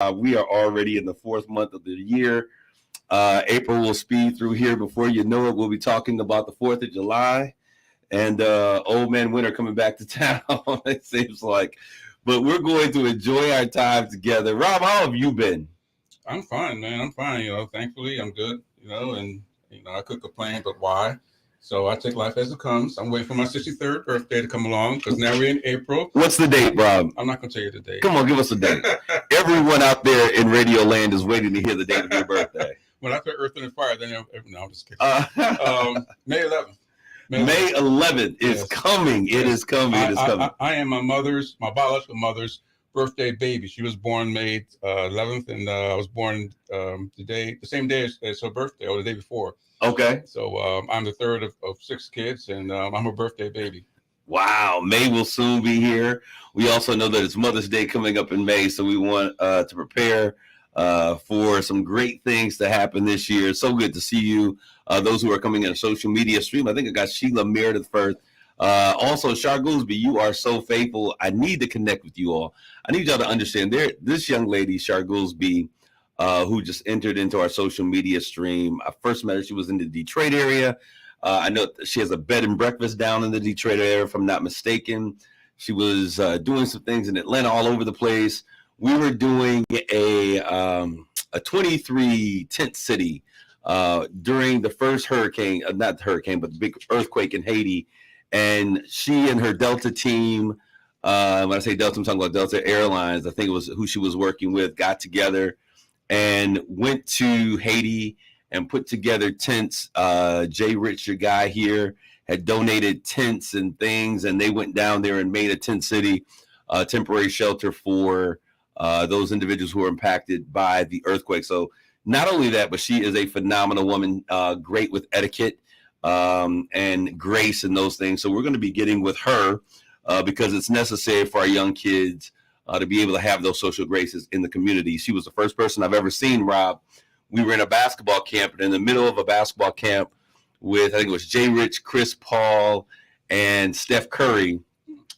We are already in the fourth month of the year. April will speed through here. Before you know it, we'll be talking about the 4th of July and old man winter coming back to town, it seems like. But we're going to enjoy our time together. Rob, how have you been? I'm fine, man. I'm fine. Thankfully, I'm good. I could complain, but why? So I take life as it comes. I'm waiting for my 63rd birthday to come along because now we're in April. What's the date, Rob? I'm not going to tell you the date. Come on, give us a date. Everyone out there in Radio Land is waiting to hear the date of your birthday. When I put Earth and Fire, then no, I'm just kidding. May 11th. May 11th is coming. It is coming. It is coming. I am my biological mother's birthday baby. She was born May 11th, and I was born the same day as her birthday, or the day before. Okay. So I'm the third of 6 kids, and I'm her birthday baby. Wow. May will soon be here. We also know that it's Mother's Day coming up in May, so we want to prepare for some great things to happen this year. So good to see you. Those who are coming in a social media stream. I think I got Sheila Meredith first. Also, Shar Goolsby, you are so faithful. I need to connect with you all. I need y'all to understand this young lady, Shar Goolsby, who just entered into our social media stream. I first met her. She was in the Detroit area. I know she has a bed and breakfast down in the Detroit area, if I'm not mistaken. She was doing some things in Atlanta all over the place. We were doing a 23 tent city during the first hurricane, not the hurricane, but the big earthquake in Haiti. And she and her Delta team, when I say Delta, I'm talking about Delta Airlines, I think it was who she was working with, got together and went to Haiti and put together tents. Jay Rich, your guy here, had donated tents and things, and they went down there and made a tent city, temporary shelter for those individuals who were impacted by the earthquake. So not only that, but she is a phenomenal woman, great with etiquette and grace and those things. So we're going to be getting with her because it's necessary for our young kids to be able to have those social graces in the community. She was the first person I've ever seen, Rob. We were in a basketball camp, and in the middle of a basketball camp with, I think it was Jay Rich, Chris Paul, and Steph Curry,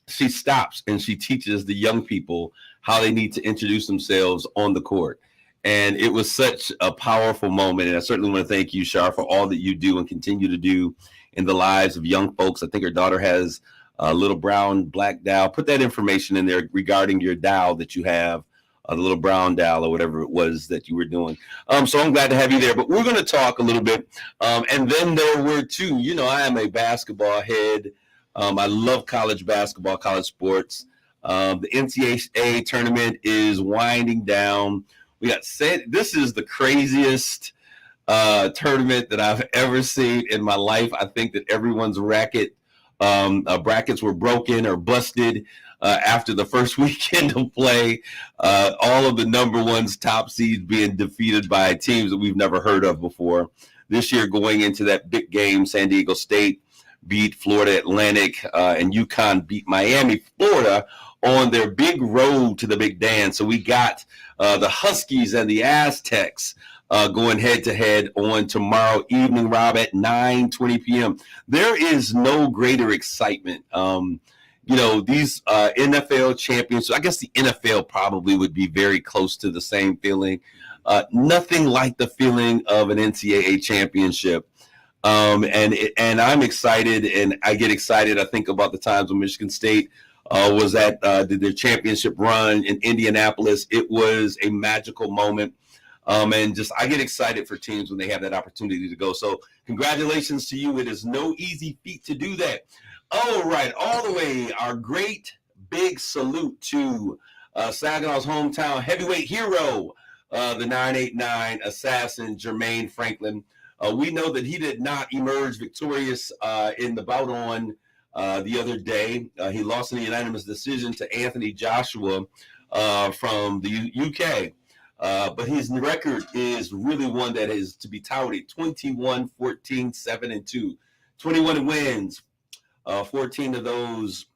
she stops and she teaches the young people how they need to introduce themselves on the court. And it was such a powerful moment. And I certainly want to thank you, Shar, for all that you do and continue to do in the lives of young folks. I think her daughter has a little brown black doll. Put that information in there regarding your doll that you have, the little brown doll or whatever it was that you were doing. So I'm glad to have you there. But we're going to talk a little bit. And then there were two. You know, I am a basketball head. I love college basketball, college sports. The NCAA tournament is winding down. We got this is the craziest tournament that I've ever seen in my life. I think that everyone's brackets were broken or busted after the first weekend of play. All of the number ones, top seeds being defeated by teams that we've never heard of before. This year, going into that big game, San Diego State beat Florida Atlantic, and UConn beat Miami, Florida, on their big road to the big dance. So we got the Huskies and the Aztecs going head-to-head on tomorrow evening, Rob, at 9:20 p.m. There is no greater excitement. These NFL champions, I guess the NFL probably would be very close to the same feeling. Nothing like the feeling of an NCAA championship. And I'm excited, and I get excited. I think about the times when Michigan State did their championship run in Indianapolis. It was a magical moment. And just I get excited for teams when they have that opportunity to go. So congratulations to you. It is no easy feat to do that. All right, all the way, our great big salute to Saginaw's hometown heavyweight hero, the 989 assassin, Jermaine Franklin. We know that he did not emerge victorious in the bout on the other day. He lost in a unanimous decision to Anthony Joshua from the UK. But his record is really one that is to be touted: 21-14-7-2. 21 wins, 14 of those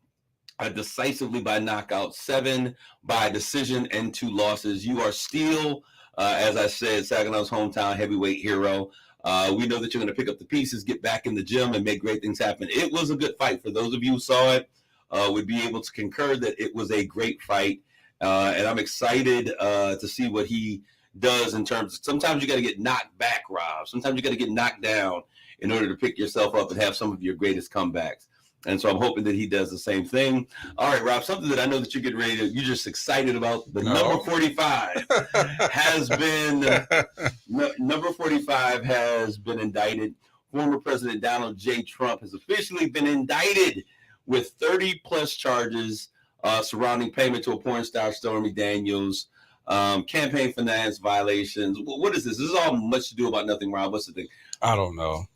decisively by knockout, 7 by decision, and 2 losses. You are still, as I said, Saginaw's hometown heavyweight hero. We know that you're going to pick up the pieces, get back in the gym, and make great things happen. It was a good fight. For those of you who saw it, would be able to concur that it was a great fight. and I'm excited to see what he does in terms of, sometimes you got to get knocked back, Rob. Sometimes you got to get knocked down in order to pick yourself up and have some of your greatest comebacks. And so I'm hoping that he does the same thing. All right, Rob, something that I know that you're getting ready to, you're just excited about. The number 45 has been, number 45 has been indicted. Former President Donald J. Trump has officially been indicted with 30 plus charges surrounding payment to a porn star, Stormy Daniels, campaign finance violations. What is this? This is all much to do about nothing, Rob. What's the thing? I don't know.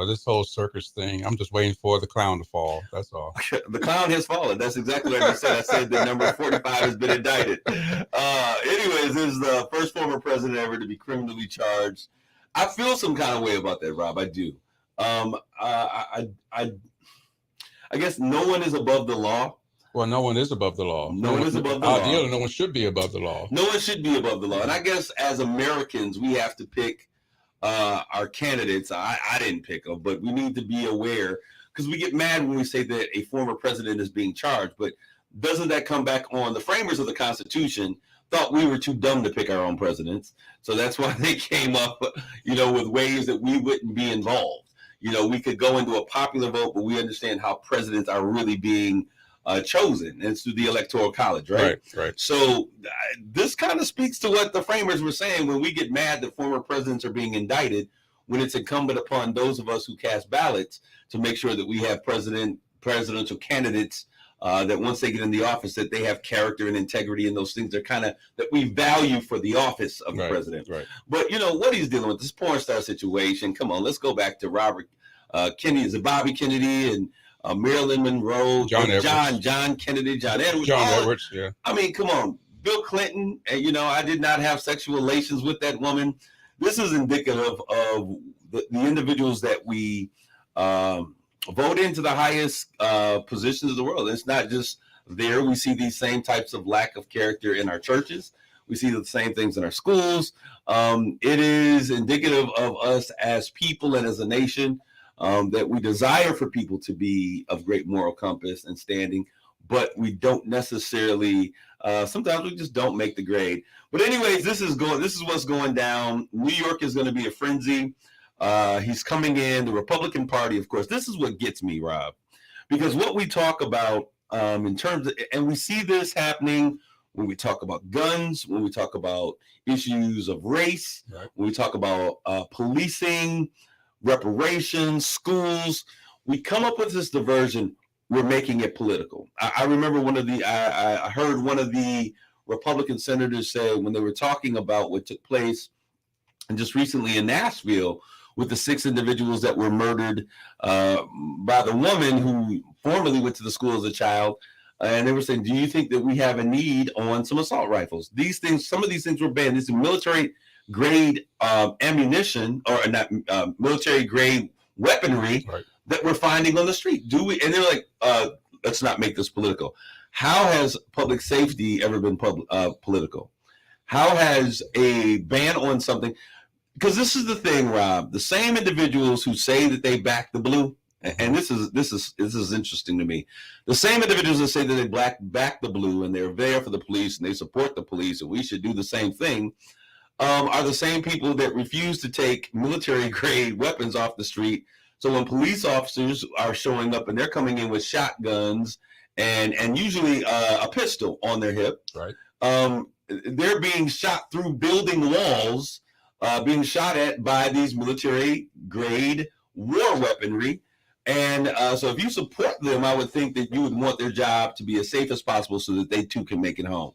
This whole circus thing, I'm just waiting for the clown to fall. That's all. The clown has fallen. That's exactly what I just said. I said that number 45 has been indicted. Anyways, this is the first former president ever to be criminally charged. I feel some kind of way about that, Rob. I do. I guess no one is above the law. Well, no one is above the law. No one is above the law. Ideally, no one should be above the law. No one should be above the law. And I guess as Americans, we have to pick our candidates. I didn't pick them, but we need to be aware, because we get mad when we say that a former president is being charged. But doesn't that come back on the framers of the Constitution thought we were too dumb to pick our own presidents? So that's why they came up, with ways that we wouldn't be involved. We could go into a popular vote, but we understand how presidents are really being chosen, and it's through the Electoral College, right? Right. So this kind of speaks to what the framers were saying when we get mad that former presidents are being indicted, when it's incumbent upon those of us who cast ballots to make sure that we have presidential candidates that once they get in the office, that they have character and integrity, and those things are kind of that we value for the office of the president. Right. But what he's dealing with, this porn star situation. Come on, let's go back to Robert Kennedy. Is it Bobby Kennedy and Marilyn Monroe, John Kennedy, John Edwards. Edwards, yeah. I mean, come on, Bill Clinton. And I did not have sexual relations with that woman. This is indicative of the individuals that we vote into the highest positions of the world. It's not just there. We see these same types of lack of character in our churches. We see the same things in our schools. It is indicative of us as people and as a nation. That we desire for people to be of great moral compass and standing, but we don't necessarily, sometimes we just don't make the grade. But anyways, this is what's going down. New York is going to be a frenzy. He's coming in, the Republican Party, of course. This is what gets me, Rob, because what we talk about in terms of, and we see this happening when we talk about guns, when we talk about issues of race, right, when we talk about policing, reparations, schools, we come up with this diversion. We're making it political. I remember I heard one of the Republican senators say, when they were talking about what took place and just recently in Nashville with the 6 individuals that were murdered by the woman who formerly went to the school as a child. And they were saying, do you think that we have a need on some assault rifles? These things, some of these things were banned. This is military grade ammunition, or not military grade weaponry, right, that we're finding on the street. Do we? And they're like, let's not make this political. How has public safety ever been political? How has a ban on something? Because this is the thing, Rob. The same individuals who say that they back the blue, and this is interesting to me. The same individuals that say that they back the blue and they're there for the police and they support the police and we should do the same thing, are the same people that refuse to take military grade weapons off the street. So when police officers are showing up and they're coming in with shotguns and usually a pistol on their hip, right, they're being shot through building walls, being shot at by these military grade war weaponry. And so if you support them, I would think that you would want their job to be as safe as possible so that they too can make it home.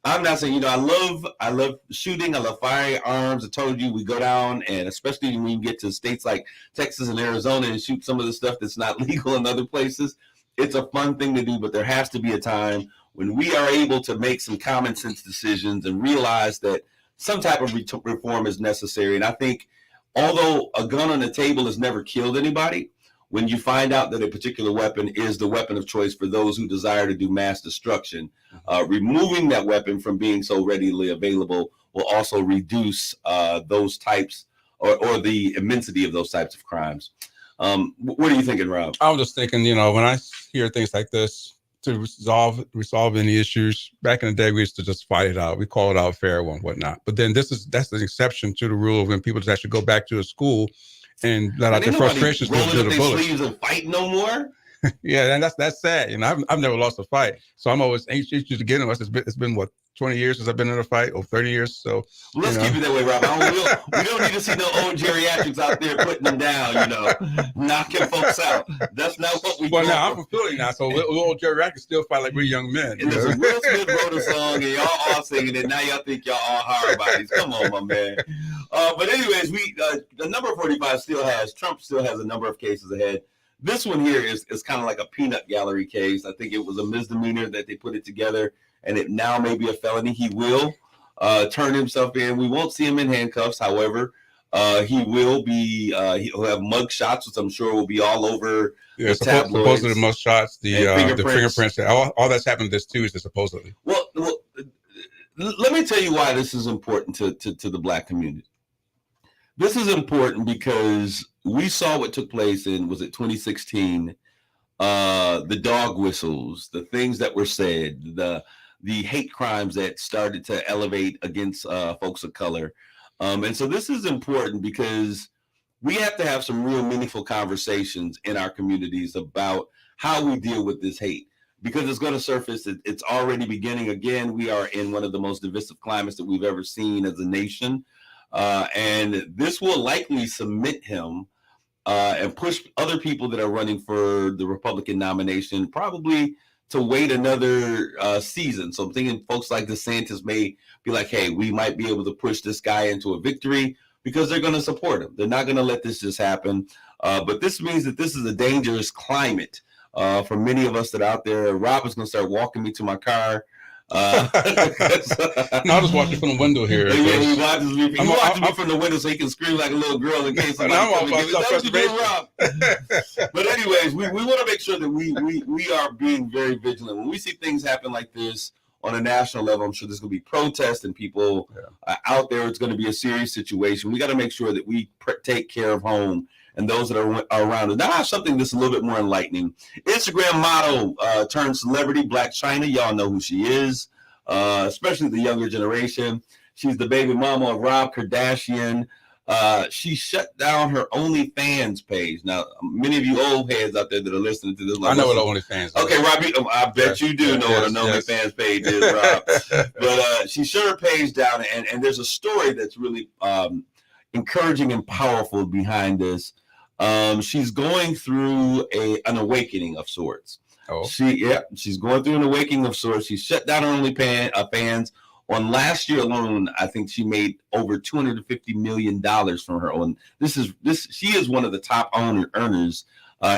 I'm not saying, I love shooting. I love firearms. I told you we go down, and especially when you get to states like Texas and Arizona and shoot some of the stuff that's not legal in other places. It's a fun thing to do, but there has to be a time when we are able to make some common sense decisions and realize that some type of reform is necessary. And I think although a gun on the table has never killed anybody, when you find out that a particular weapon is the weapon of choice for those who desire to do mass destruction, removing that weapon from being so readily available will also reduce those types or the immensity of those types of crimes. What are you thinking, Rob? I was just thinking, when I hear things like this, to resolve any issues. Back in the day, we used to just fight it out. We call it out fair and whatnot. But then that's an exception to the rule when people just actually go back to a school and let out their frustrations rolling up the their sleeves and fight no more. Yeah, and that's sad. You know, I've never lost a fight, so I'm always anxious to get in. It's been what 20 years since I've been in a fight, or 30 years. So let's keep it that way, Rob. We don't need to see no old geriatrics out there putting them down. You know, knocking folks out. That's not what we. Well, now I'm from Philly now, so old geriatrics still fight like we're young men. And there's a Will Smith wrote a song, and y'all all singing it. Now y'all think y'all all horror bodies. Come on, my man. But anyways, the number 45 Trump still has a number of cases ahead. This one here is kind of like a peanut gallery case. I think it was a misdemeanor that they put it together, and it now may be a felony. He will turn himself in. We won't see him in handcuffs. However, he will be. He'll have mug shots, which I'm sure will be all over the tabloids. Supposedly the mug shots, the fingerprints. All that's happened this Tuesday, supposedly. Well, let me tell you why this is important to the Black community. This is important because we saw what took place in, was it 2016? The dog whistles, the things that were said, the hate crimes that started to elevate against folks of color. And so this is important because we have to have some real meaningful conversations in our communities about how we deal with this hate, because it's going to surface. It's already beginning. Again, we are in one of the most divisive climates that we've ever seen as a nation. And this will likely submit him and push other people that are running for the Republican nomination probably to wait another season. So I'm thinking folks like DeSantis may be like, hey, we might be able to push this guy into a victory because they're going to support him. They're not going to let this just happen. But this means that this is a dangerous climate for many of us that are out there. Rob is going to start walking me to my car. No, I'll just watch it from the window here. Yeah, he watches me. He watches me from the window so he can scream like a little girl in case somebody Rob. But anyways, we want to make sure that we are being very vigilant. When we see things happen like this on a national level, I'm sure there's going to be protests and people out there. It's going to be a serious situation. We got to make sure that we take care of home and those that are around us. Now I have something that's a little bit more enlightening. Instagram model turned celebrity, Black China. Y'all know who she is, especially the younger generation. She's the baby mama of Rob Kardashian. She shut down her OnlyFans page. Now, many of you old heads out there that are listening to this, I know what OnlyFans is. Okay, Rob, I bet you do know what an OnlyFans page is, Rob. But she shut her page down, and there's a story that's really encouraging and powerful behind this. She's going through an awakening of sorts. Oh, she's going through an awakening of sorts. She shut down her OnlyFans. On last year alone, I think she made over $250 million from her own. She is one of the top earners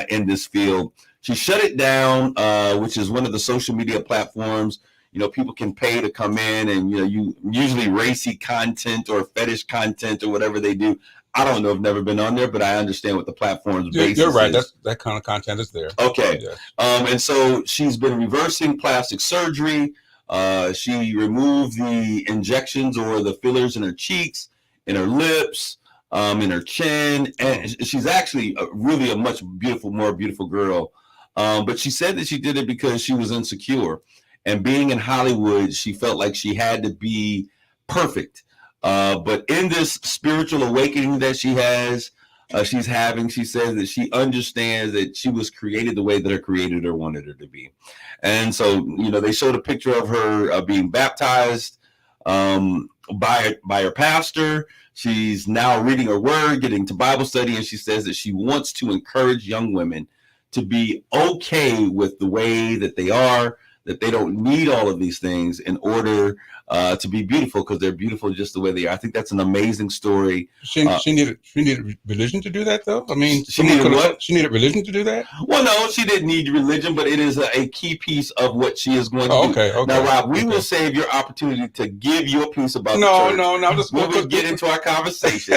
in this field. She shut it down, which is one of the social media platforms. You know, people can pay to come in, and you usually racy content or fetish content or whatever they do. I don't know. I've never been on there, but I understand what the platform's basis is. You're right. That kind of content is there. Okay. Yes. And so she's been reversing plastic surgery. She removed the injections or the fillers in her cheeks, in her lips, in her chin. And she's actually really a much more beautiful girl. But she said that she did it because she was insecure. And being in Hollywood, she felt like she had to be perfect. But in this spiritual awakening that she's having, she says that she understands that she was created the way that her creator wanted her to be. And so, they showed a picture of her being baptized by her pastor. She's now reading her word, getting to Bible study, and she says that she wants to encourage young women to be okay with the way that they are, that they don't need all of these things in order to be beautiful, because they're beautiful just the way they are. I think that's an amazing story. She needed religion to do that, though? I mean, she needed what? She needed religion to do that? Well, no, she didn't need religion, but it is a key piece of what she is going to do. Okay. Now, Rob, we will save your opportunity to give your piece about the church. No, I'm just when we get into our conversation.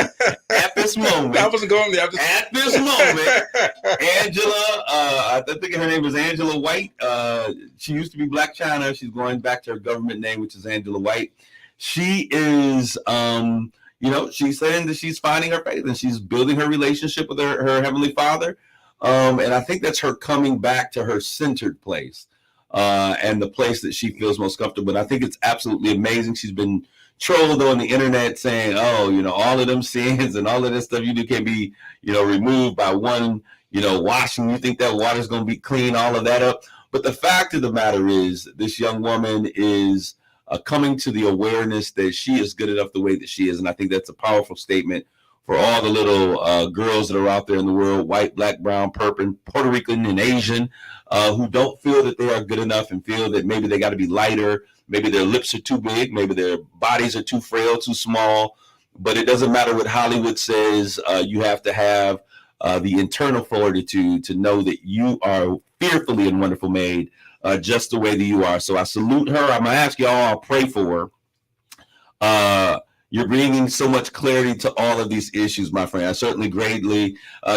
At this moment, I wasn't going there. At this moment, Angela, I think her name is Angela White. She used to be Black China. She's going back to her government name, which is Angela White. She is, she's saying that she's finding her faith and she's building her relationship with her Heavenly Father. And I think that's her coming back to her centered place. and the place that she feels most comfortable. And I think it's absolutely amazing. She's been trolled on the internet saying, oh, all of them sins and all of this stuff you do can be, removed by one, washing. You think that water's going to be clean, all of that up. But the fact of the matter is this young woman is coming to the awareness that she is good enough the way that she is. And I think that's a powerful statement for all the little girls that are out there in the world, white, black, brown, purple, Puerto Rican, and Asian, who don't feel that they are good enough and feel that maybe they got to be lighter, maybe their lips are too big, maybe their bodies are too frail, too small. But it doesn't matter what Hollywood says. You have to have the internal fortitude to know that you are fearfully and wonderful made, just the way that you are. So I salute her. I'm going to ask y'all, I'll pray for her. You're bringing so much clarity to all of these issues, my friend. I certainly greatly.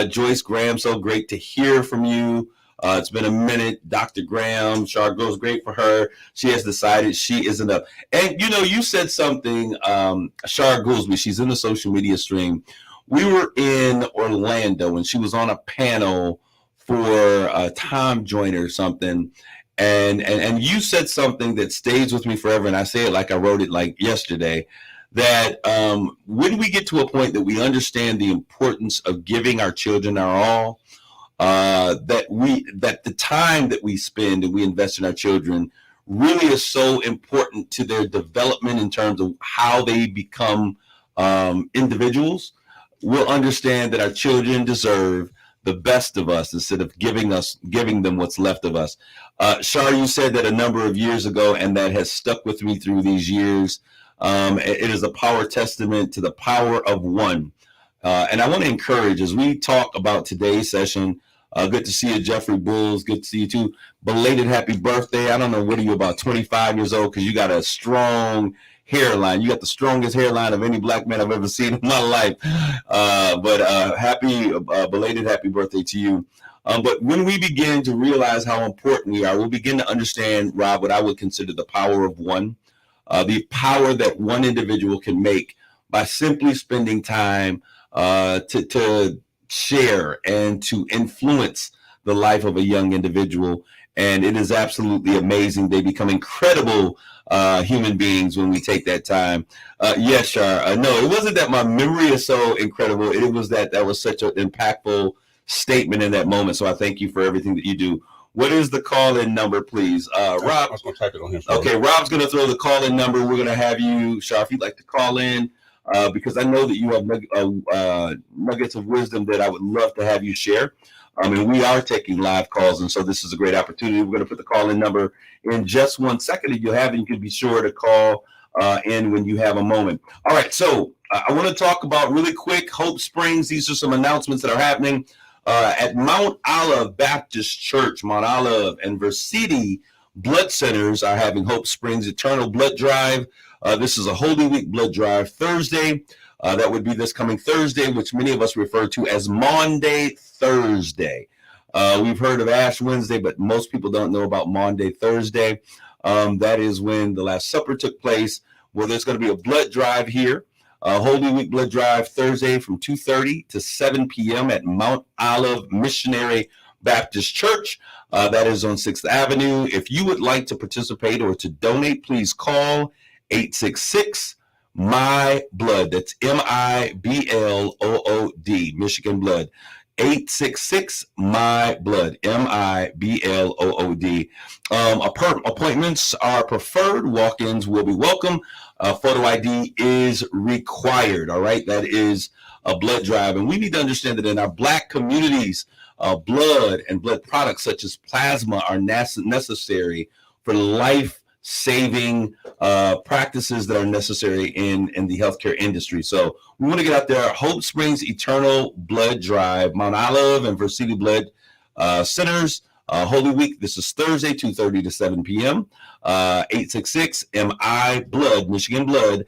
Joyce Graham, so great to hear from you. It's been a minute. Dr. Graham, Char goes great for her. She has decided she is enough. And, you said something, Char Goolsby, she's in the social media stream. We were in Orlando and she was on a panel for Tom Joyner or something. And you said something that stays with me forever. And I say it like I wrote it like yesterday. That when we get to a point that we understand the importance of giving our children our all, that the time that we spend and we invest in our children really is so important to their development in terms of how they become individuals, we'll understand that our children deserve the best of us instead of giving them what's left of us. Shar, you said that a number of years ago, and that has stuck with me through these years. It is a power testament to the power of one. And I want to encourage, as we talk about today's session, good to see you, Jeffrey Bulls. Good to see you too. Belated happy birthday. I don't know, what are you, about 25 years old? Because you got a strong hairline. You got the strongest hairline of any black man I've ever seen in my life. But belated happy birthday to you. But when we begin to realize how important we are, we'll begin to understand, Rob, what I would consider the power of one. The power that one individual can make by simply spending time to share and to influence the life of a young individual. And it is absolutely amazing. They become incredible human beings when we take that time. Yes, Shar. No, it wasn't that my memory is so incredible. It was that was such an impactful statement in that moment. So I thank you for everything that you do. What is the call-in number, please? Rob. I was going to type it on here. Okay, Rob's going to throw the call-in number. We're going to have you, Shar, if you'd like to call in, because I know that you have nuggets of wisdom that I would love to have you share. And we are taking live calls, and so this is a great opportunity. We're going to put the call-in number in just 1 second. If you have it, you can be sure to call in when you have a moment. All right, so I want to talk about really quick Hope Springs. These are some announcements that are happening. At Mount Olive Baptist Church, Mount Olive and Versiti Blood Centers are having Hope Springs Eternal Blood Drive. This is a Holy Week Blood Drive Thursday. That would be this coming Thursday, which many of us refer to as Maundy Thursday. We've heard of Ash Wednesday, but most people don't know about Maundy Thursday. That is when the Last Supper took place. Well, there's going to be a blood drive here. Holy Week Blood Drive Thursday from 2:30 to 7 p.m. at Mount Olive Missionary Baptist Church. That is on 6th Avenue. If you would like to participate or to donate, please call 866-MY-BLOOD. That's MIBLOOD, Michigan Blood. 866-MY-BLOOD, MIBLOOD. Appointments are preferred. Walk-ins will be welcome. Photo ID is required. All right, that is a blood drive, and we need to understand that in our Black communities, blood and blood products such as plasma are necessary for life-saving practices that are necessary in the healthcare industry. So we want to get out there. Hope Springs Eternal Blood Drive, Mount Olive and Versiti Blood Centers. Holy Week, this is Thursday, 2:30 to 7 p.m. 866-MI-BLOOD, Michigan Blood,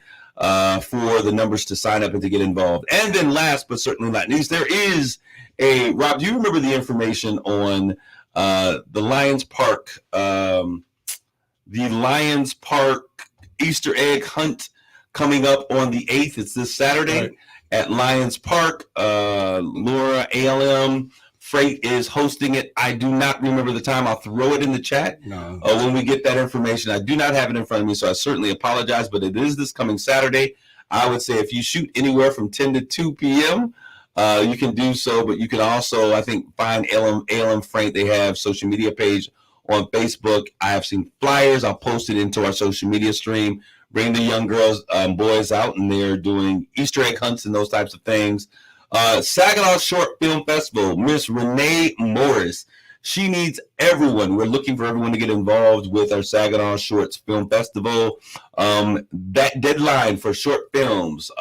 for the numbers to sign up and to get involved. And then last but certainly not least, there is Rob, do you remember the information on the Lions Park Easter egg hunt coming up on the 8th? It's this Saturday at Lions Park. Laura, ALM, Freight is hosting it. I do not remember the time. I'll throw it in the chat when we get that information. I do not have it in front of me, so I certainly apologize, but it is this coming Saturday. I would say if you shoot anywhere from 10 to 2 p.m., you can do so, but you can also, I think, find ALM Freight. They have social media page on Facebook. I have seen flyers. I'll post it into our social media stream. Bring the young girls, boys out, and they're doing Easter egg hunts and those types of things. Saginaw Short Film Festival, Miss Renee Morris. She needs everyone. We're looking for everyone to get involved with our Saginaw Shorts Film Festival. That deadline for short films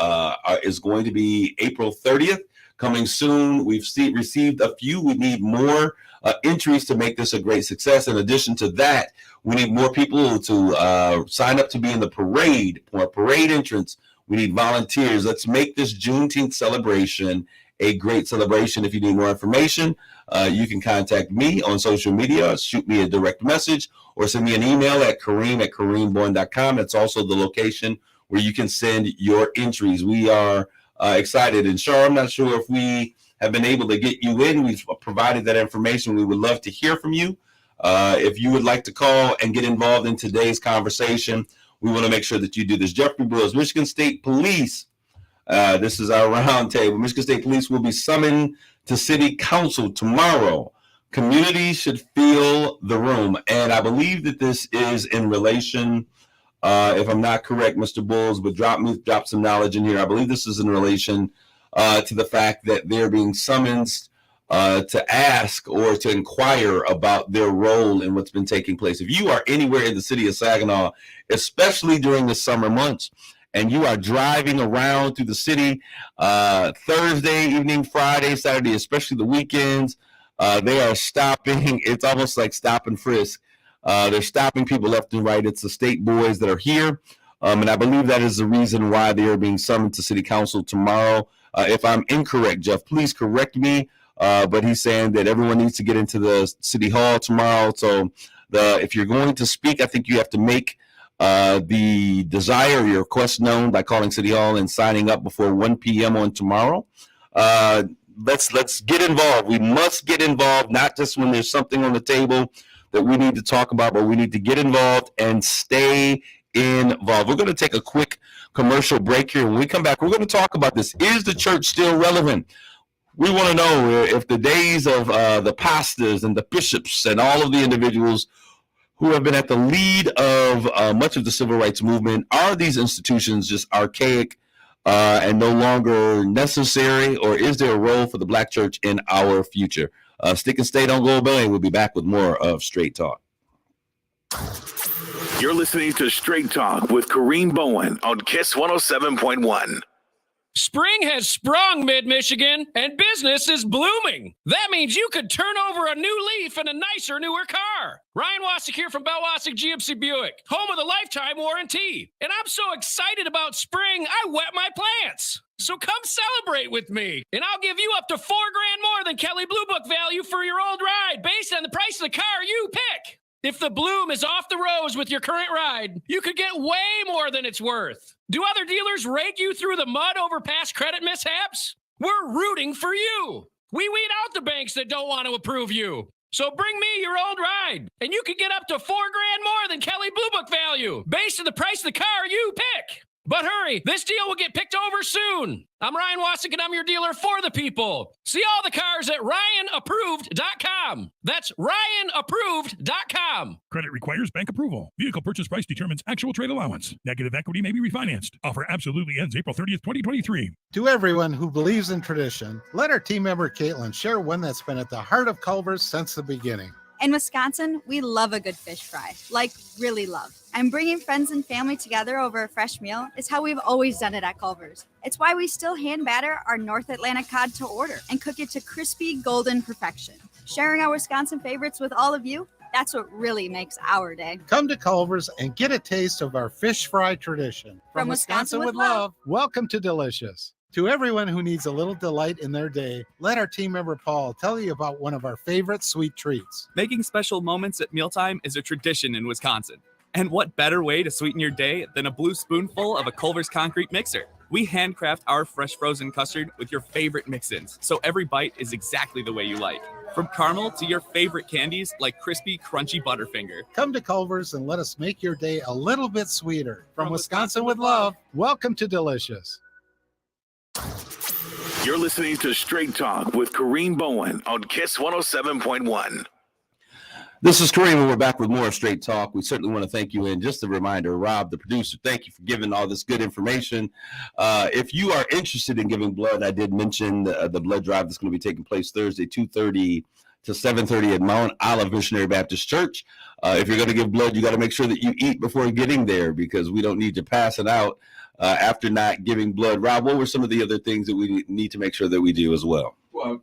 is going to be April 30th, coming soon. We've received a few. We need more entries to make this a great success. In addition to that, we need more people to sign up to be in the parade, for a parade entrance. We need volunteers. Let's make this Juneteenth celebration a great celebration. If you need more information, you can contact me on social media, shoot me a direct message, or send me an email at Kareem@KareemBowen.com. That's also the location where you can send your entries. We are excited. And Char, I'm not sure if we have been able to get you in. We've provided that information. We would love to hear from you. If you would like to call and get involved in today's conversation, we want to make sure that you do this. Jeffrey Brooks, Michigan State Police. This is our roundtable. Michigan State Police will be summoned to City Council tomorrow. Community should fill the room. And I believe that this is in relation, if I'm not correct, Mr. Bulls, but drop some knowledge in here. I believe this is in relation to the fact that they're being summoned to ask or to inquire about their role in what's been taking place. If you are anywhere in the city of Saginaw, especially during the summer months, and you are driving around through the city Thursday evening, Friday, Saturday, especially the weekends, they are stopping. It's almost like stop and frisk. They're stopping people left and right. It's the state boys that are here. And I believe that is the reason why they are being summoned to City Council tomorrow. If I'm incorrect, Jeff, please correct me. But he's saying that everyone needs to get into the City Hall tomorrow. So if you're going to speak, I think you have to make the desire, your request known by calling City Hall and signing up before 1 p.m. on tomorrow. Let's get involved. We must get involved, not just when there's something on the table that we need to talk about, but we need to get involved and stay involved. We're going to take a quick commercial break here. When we come back, we're going to talk about this. Is the church still relevant? We want to know if the days of the pastors and the bishops and all of the individuals who have been at the lead of much of the civil rights movement, are these institutions just archaic and no longer necessary, or is there a role for the Black church in our future? Stick and stay, don't go away. We'll be back with more of Straight Talk. You're listening to Straight Talk with Kareem Bowen on KISS 107.1. Spring has sprung mid-Michigan, and business is blooming. That means you could turn over a new leaf in a nicer, newer car. Ryan Wasik here from Bell Wasik GMC Buick, home of the lifetime warranty. And I'm so excited about spring, I wet my plants. So come celebrate with me, and I'll give you up to $4,000 more than Kelley Blue Book value for your old ride based on the price of the car you pick. If the bloom is off the rose with your current ride, you could get way more than it's worth. Do other dealers rake you through the mud over past credit mishaps? We're rooting for you. We weed out the banks that don't want to approve you. So bring me your old ride, and you could get up to $4,000 more than Kelley Blue Book value based on the price of the car you pick. But hurry, this deal will get picked over soon. I'm Ryan Wasik, and I'm your dealer for the people. See all the cars at RyanApproved.com. That's RyanApproved.com. Credit requires bank approval. Vehicle purchase price determines actual trade allowance. Negative equity may be refinanced. Offer absolutely ends April 30th, 2023. To everyone who believes in tradition, let our team member Caitlin share one that's been at the heart of Culver's since the beginning. In Wisconsin, we love a good fish fry, like really love. And bringing friends and family together over a fresh meal is how we've always done it at Culver's. It's why we still hand batter our North Atlantic cod to order and cook it to crispy golden perfection. Sharing our Wisconsin favorites with all of you, that's what really makes our day. Come to Culver's and get a taste of our fish fry tradition. From Wisconsin with love. Welcome to Delicious. To everyone who needs a little delight in their day, let our team member Paul tell you about one of our favorite sweet treats. Making special moments at mealtime is a tradition in Wisconsin. And what better way to sweeten your day than a blue spoonful of a Culver's concrete mixer? We handcraft our fresh frozen custard with your favorite mix-ins, so every bite is exactly the way you like. From caramel to your favorite candies like crispy, crunchy Butterfinger. Come to Culver's and let us make your day a little bit sweeter. From Wisconsin with love, welcome to Delicious. You're listening to Straight Talk with Kareem Bowen on Kiss 107.1. This is Kareem, and we're back with more Straight Talk. We certainly want to thank you. And just a reminder, Rob, the producer, thank you for giving all this good information. If you are interested in giving blood, I did mention the blood drive that's going to be taking place Thursday, 2:30 to 7:30 at Mount Olive Missionary Baptist Church. If you're going to give blood, you got to make sure that you eat before getting there, because we don't need you passing out after not giving blood. Rob, what were some of the other things that we need to make sure that we do as well? Well,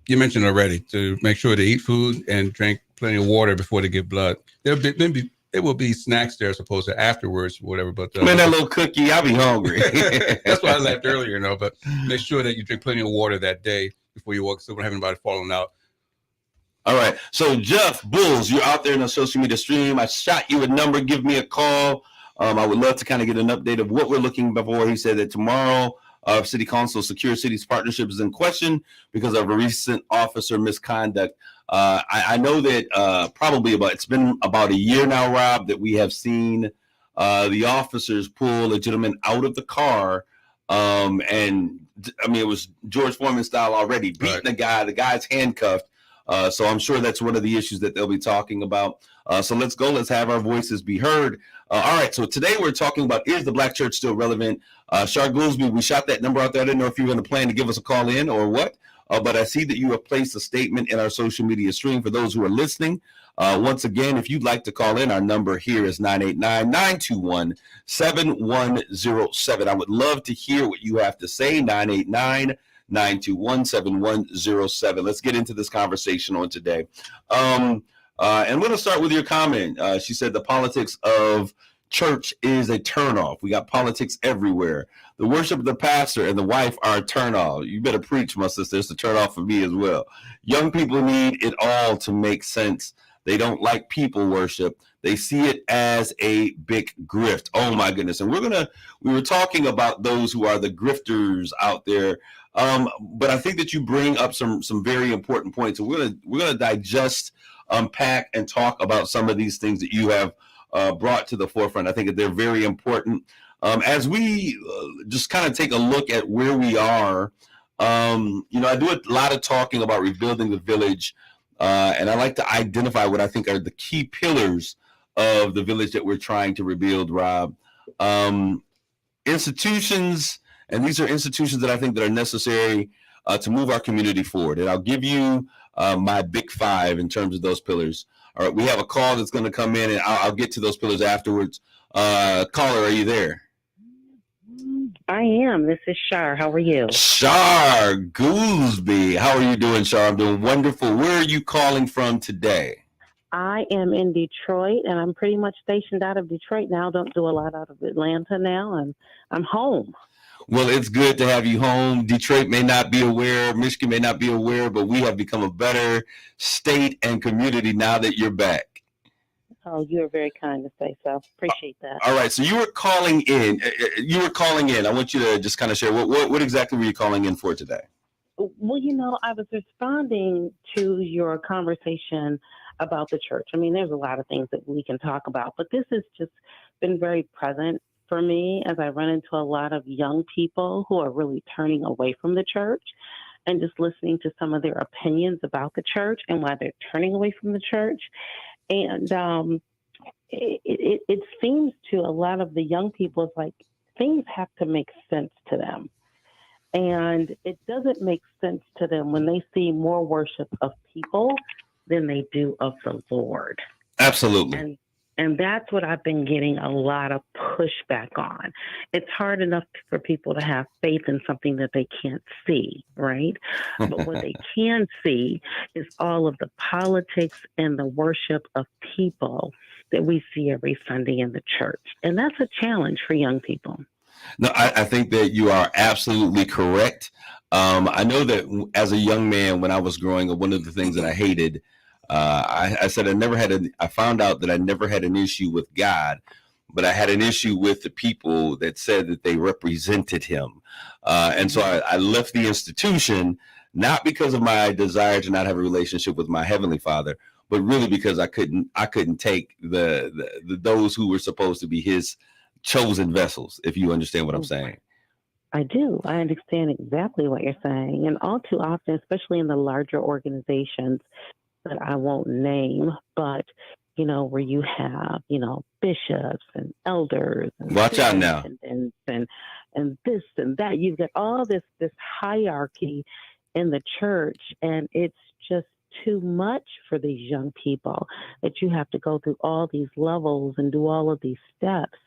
you mentioned already to make sure to eat food and drink plenty of water before they give blood. There will be snacks there, supposed to afterwards, whatever. But Man, that little cookie, I'll be hungry. That's why I left earlier, But make sure that you drink plenty of water that day before you walk, so we don't have anybody falling out. All right. So, Jeff Bulls, you're out there in the social media stream. I shot you a number. Give me a call. I would love to kind of get an update of what we're looking for. He said that tomorrow, City Council Secure Cities Partnership is in question because of a recent officer misconduct. I know that it's been about a year now, Rob, that we have seen the officers pull a gentleman out of the car. And I mean, it was George Foreman style already, beating the guy. The guy's handcuffed. So I'm sure that's one of the issues that they'll be talking about. So let's go. Let's have our voices be heard. All right. So today we're talking about, is the Black church still relevant? Shar Goolsby, we shot that number out there. I didn't know if you were going to plan to give us a call in or what, but I see that you have placed a statement in our social media stream for those who are listening. Once again, if you'd like to call in, our number here is 989-921-7107. I would love to hear what you have to say. 989-921-7107. Let's get into this conversation on today. And we're going to start with your comment. She said the politics of church is a turnoff. We got politics everywhere. The worship of the pastor and the wife are a turnoff. You better preach, my sister. It's a turnoff for me as well. Young people need it all to make sense. They don't like people worship. They see it as a big grift. Oh my goodness. And we were talking about those who are the grifters out there. But I think that you bring up some very important points. And we're gonna digest, unpack, and talk about some of these things that you have brought to the forefront. I think that they're very important. As we just kind of take a look at where we are, I do a lot of talking about rebuilding the village, and I like to identify what I think are the key pillars of the village that we're trying to rebuild, Rob. Institutions, and these are institutions that I think that are necessary to move our community forward. And I'll give you my big five in terms of those pillars. All right, we have a call that's going to come in, and I'll get to those pillars afterwards. Caller, are you there? I am. This is Shar. How are you? Shar Goolsby. How are you doing, Shar? I'm doing wonderful. Where are you calling from today? I am in Detroit, and I'm pretty much stationed out of Detroit now. Don't do a lot out of Atlanta now, and I'm home. Well, it's good to have you home. Detroit may not be aware, Michigan may not be aware, but we have become a better state and community now that you're back. Oh, you're very kind to say so. Appreciate that. All right. So you were calling in. I want you to just kind of share what exactly were you calling in for today? Well, I was responding to your conversation about the church. I mean, there's a lot of things that we can talk about, but this has just been very present for me as I run into a lot of young people who are really turning away from the church, and just listening to some of their opinions about the church and why they're turning away from the church. And it seems to a lot of the young people, it's like things have to make sense to them. And it doesn't make sense to them when they see more worship of people than they do of the Lord. Absolutely. And that's what I've been getting a lot of pushback on. It's hard enough for people to have faith in something that they can't see, right? But what they can see is all of the politics and the worship of people that we see every Sunday in the church. And that's a challenge for young people. No, I think that you are absolutely correct. I know that as a young man, when I was growing up, one of the things that I hated, I said I found out that I never had an issue with God, but I had an issue with the people that said that they represented him. And so I left the institution, not because of my desire to not have a relationship with my Heavenly Father, but really because I couldn't take the those who were supposed to be his chosen vessels, if you understand what I'm saying. I do. I understand exactly what you're saying. And all too often, especially in the larger organizations that I won't name, but, where you have, bishops and elders and watch out now and this and that. You've got all this hierarchy in the church, and it's just too much for these young people that you have to go through all these levels and do all of these steps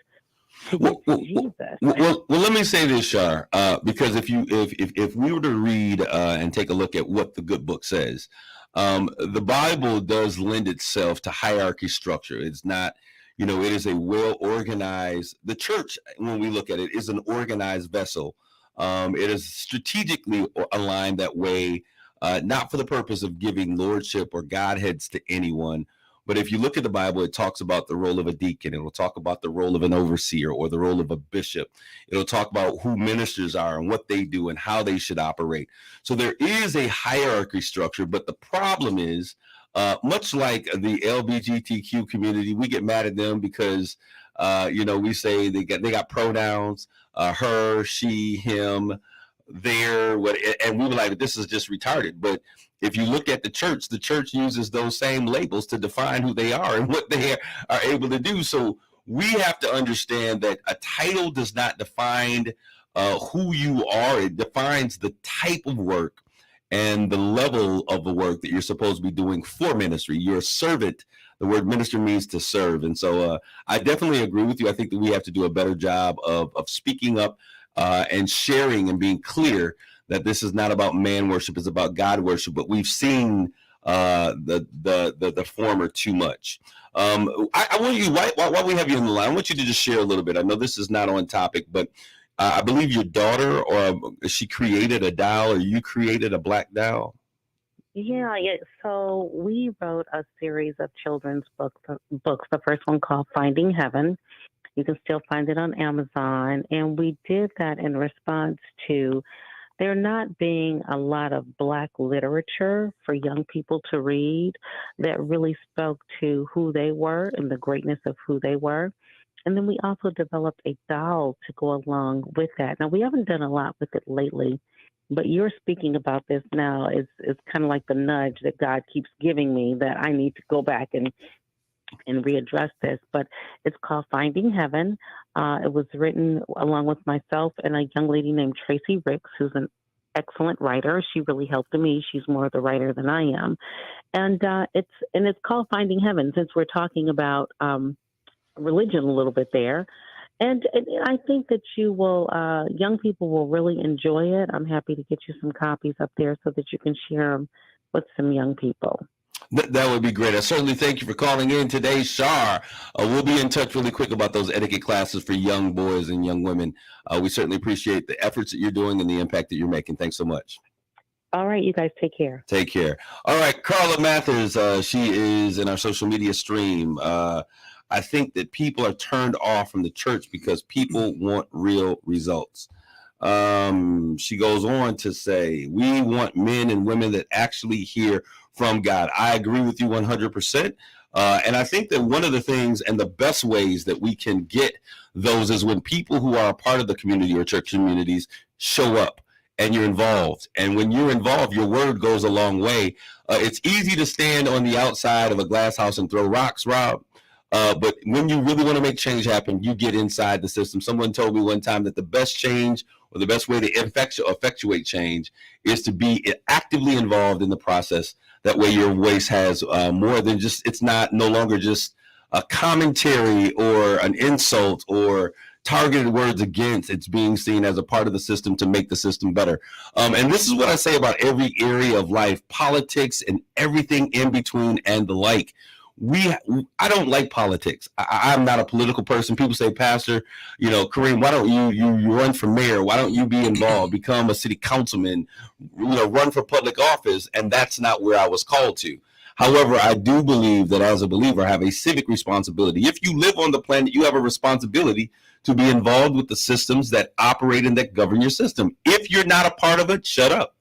to get to Jesus. Well, let me say this, Shar, because if we were to read and take a look at what the good book says, the Bible does lend itself to hierarchy structure. It's not, it is a well organized. The church, when we look at it, is an organized vessel. It is strategically aligned that way. Not for the purpose of giving lordship or godheads to anyone. But if you look at the Bible, it talks about the role of a deacon. It will talk about the role of an overseer or the role of a bishop. It'll talk about who ministers are and what they do and how they should operate. So there is a hierarchy structure. But the problem is, much like the LGBTQ community, we get mad at them because, we say they got pronouns, her, she, him, there, and we were like, this is just retarded. But if you look at the church uses those same labels to define who they are and what they are able to do. So we have to understand that a title does not define who you are. It defines the type of work and the level of the work that you're supposed to be doing for ministry. You're a servant. The word minister means to serve. And so I definitely agree with you. I think that we have to do a better job of speaking up and sharing and being clear that this is not about man worship, it's about God worship. But we've seen the former too much. I want you, while we have you on the line, I want you to just share a little bit. I know this is not on topic, but I believe your daughter, or she created a doll, or you created a black doll. Yeah. So we wrote a series of children's books. The first one called Finding Heaven. You can still find it on Amazon. And we did that in response to there not being a lot of Black literature for young people to read that really spoke to who they were and the greatness of who they were. And then we also developed a doll to go along with that. Now, we haven't done a lot with it lately, but you're speaking about this now is kind of like the nudge that God keeps giving me that I need to go back and readdress this. But it's called Finding Heaven. It was written along with myself and a young lady named Tracy Ricks, who's an excellent writer. She really helped me. She's more of the writer than I am. And it's called Finding Heaven, since we're talking about religion a little bit there. And I think that you will, young people will really enjoy it. I'm happy to get you some copies up there so that you can share them with some young people. That would be great. I certainly thank you for calling in today, Shar. We'll be in touch really quick about those etiquette classes for young boys and young women. We certainly appreciate the efforts that you're doing and the impact that you're making. Thanks so much. All right, you guys take care. Take care. All right, Carla Mathers, she is in our social media stream. I think that people are turned off from the church because people want real results. She goes on to say, we want men and women that actually hear from God. I agree with you 100%. And I think that one of the things and the best ways that we can get those is when people who are a part of the community or church communities show up and you're involved. And when you're involved, your word goes a long way. It's easy to stand on the outside of a glass house and throw rocks, Rob. But when you really want to make change happen, you get inside the system. Someone told me one time that the best change or the best way to effectuate change is to be actively involved in the process. That way your voice has more than just, it's no longer just a commentary or an insult or targeted words against. It's being seen as a part of the system to make the system better. And this is what I say about every area of life, politics and everything in between and the like. I don't like politics. I'm not a political person. People say, Pastor, Kareem, why don't you run for mayor? Why don't you be involved, become a city councilman, run for public office? And that's not where I was called to. However, I do believe that as a believer, I have a civic responsibility. If you live on the planet, you have a responsibility to be involved with the systems that operate and that govern your system. If you're not a part of it, shut up.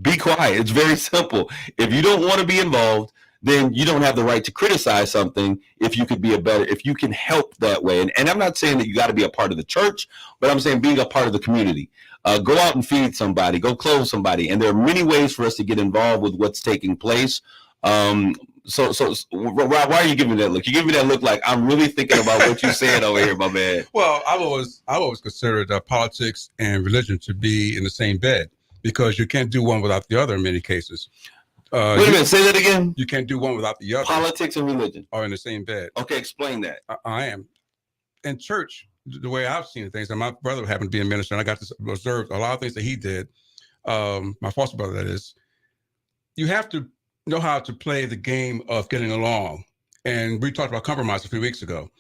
Be quiet. It's very simple. If you don't want to be involved, then you don't have the right to criticize something if you could be if you can help that way. And I'm not saying that you got to be a part of the church, but I'm saying being a part of the community. Go out and feed somebody, go clothe somebody. And there are many ways for us to get involved with what's taking place. So why are you giving me that look? You give me that look like I'm really thinking about what you're saying over here, my man. Well, I've always considered politics and religion to be in the same bed, because you can't do one without the other in many cases. Wait a minute, say that again. You can't do one without the other. Politics and religion are in the same bed. Okay, explain that. I am. In church, the way I've seen things, and my brother happened to be a minister, and I got to observe a lot of things that he did. My foster brother, that is. You have to know how to play the game of getting along. And we talked about compromise a few weeks ago.